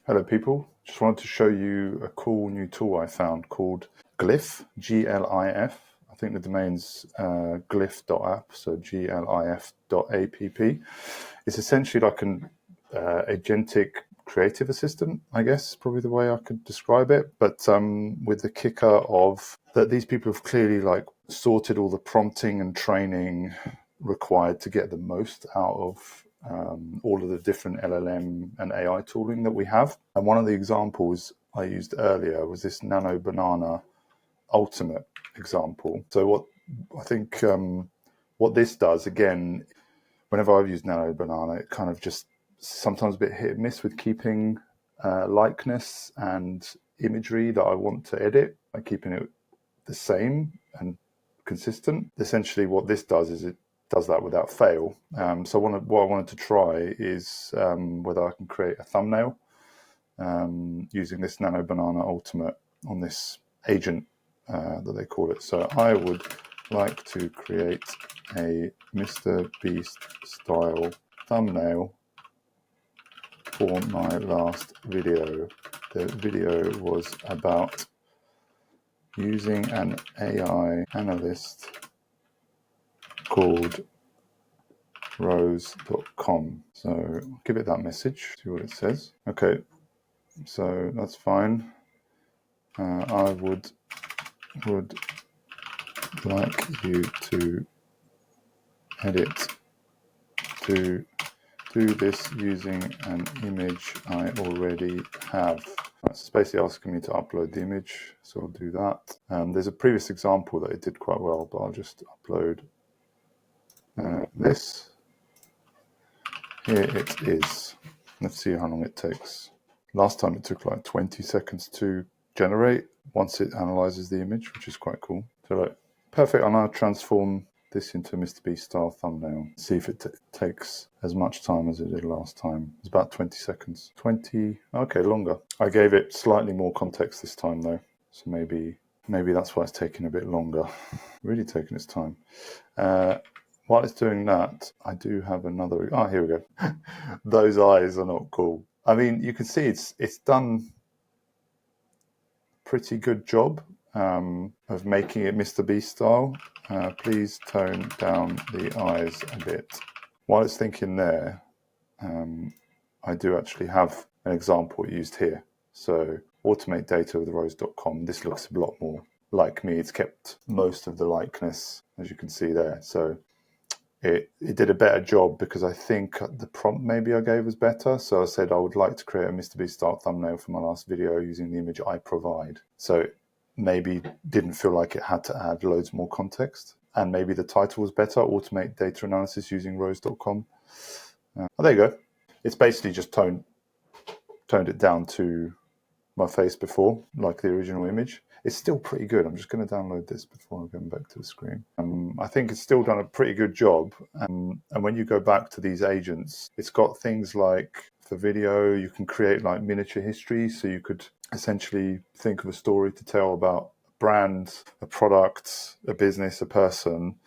Hello people, just wanted to show you a cool new tool I found called Glif, Glif. I think the domain's glif.app, so glif.app. It's essentially like an agentic creative assistant, I guess, probably the way I could describe it, but with the kicker of that these people have clearly like sorted all the prompting and training required to get the most out of all of the different LLM and AI tooling that we have. And one of the examples I used earlier was this Nano Banana Ultimate example. So what I think what this does, again, whenever I've used Nano Banana, it kind of just sometimes a bit hit and miss with keeping likeness and imagery that I want to edit, by keeping it the same and consistent. Essentially what this does is it does that without fail. So what I wanted to try is whether I can create a thumbnail using this Nano Banana Ultimate on this agent that they call it. So I would like to create a MrBeast-style thumbnail for my last video. The video was about using an AI analyst called rose.com. So give it that message, see what it says. Okay, so that's fine. I would like you to edit to do this using an image I already have. It's basically asking me to upload the image, so I'll do that. There's a previous example that it did quite well, but I'll just upload this. Here it is. Let's see how long it takes. Last time it took like 20 seconds to generate once it analyzes the image, which is quite cool. So like, perfect. I'll now transform this into a MrBeast-style thumbnail. See if it takes as much time as it did last time. It's about 20 seconds. 20, okay, longer. I gave it slightly more context this time though. So maybe that's why it's taking a bit longer. Really taking its time. While it's doing that, I do have another. Oh, here we go. Those eyes are not cool. I mean, you can see it's done a pretty good job of making it MrBeast style. Please tone down the eyes a bit. While it's thinking there, I do actually have an example used here. So automate data with rose.com. This looks a lot more like me. It's kept most of the likeness, as you can see there. So it did a better job because I think the prompt maybe I gave was better. So I said I would like to create a MrBeast-style thumbnail for my last video using the image I provide. So maybe didn't feel like it had to add loads more context. And maybe the title was better, automate data analysis using rose.com. Oh, there you go. It's basically just toned it down to my face before, like the original image. It's still pretty good. I'm just going to download this before I go back to the screen. I think it's still done a pretty good job. And when you go back to these agents, it's got things like for video, you can create like miniature history. So you could essentially think of a story to tell about a brand, a product, a business, a person,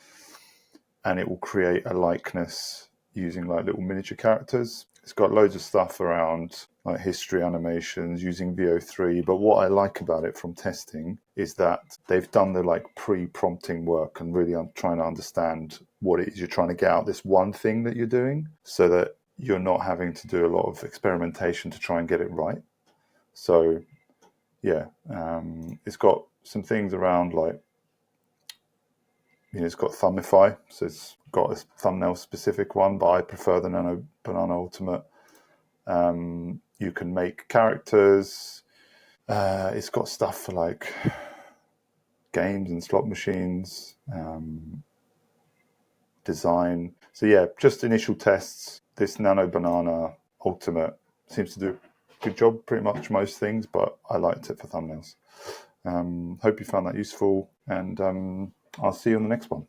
and it will create a likeness using like little miniature characters. It's got loads of stuff around like history animations using VO3. But what I like about it from testing is that they've done the like pre-prompting work and really trying to understand what it is you're trying to get out this one thing that you're doing, so that you're not having to do a lot of experimentation to try and get it right. So yeah, it's got some things around like, it's got Thumbify, so it's got a thumbnail specific one, but I prefer the Nano Banana Ultimate. You can make characters. It's got stuff for like games and slot machines, design. So yeah, just initial tests. This Nano Banana Ultimate seems to do a good job pretty much most things, but I liked it for thumbnails. Hope you found that useful, and I'll see you on the next one.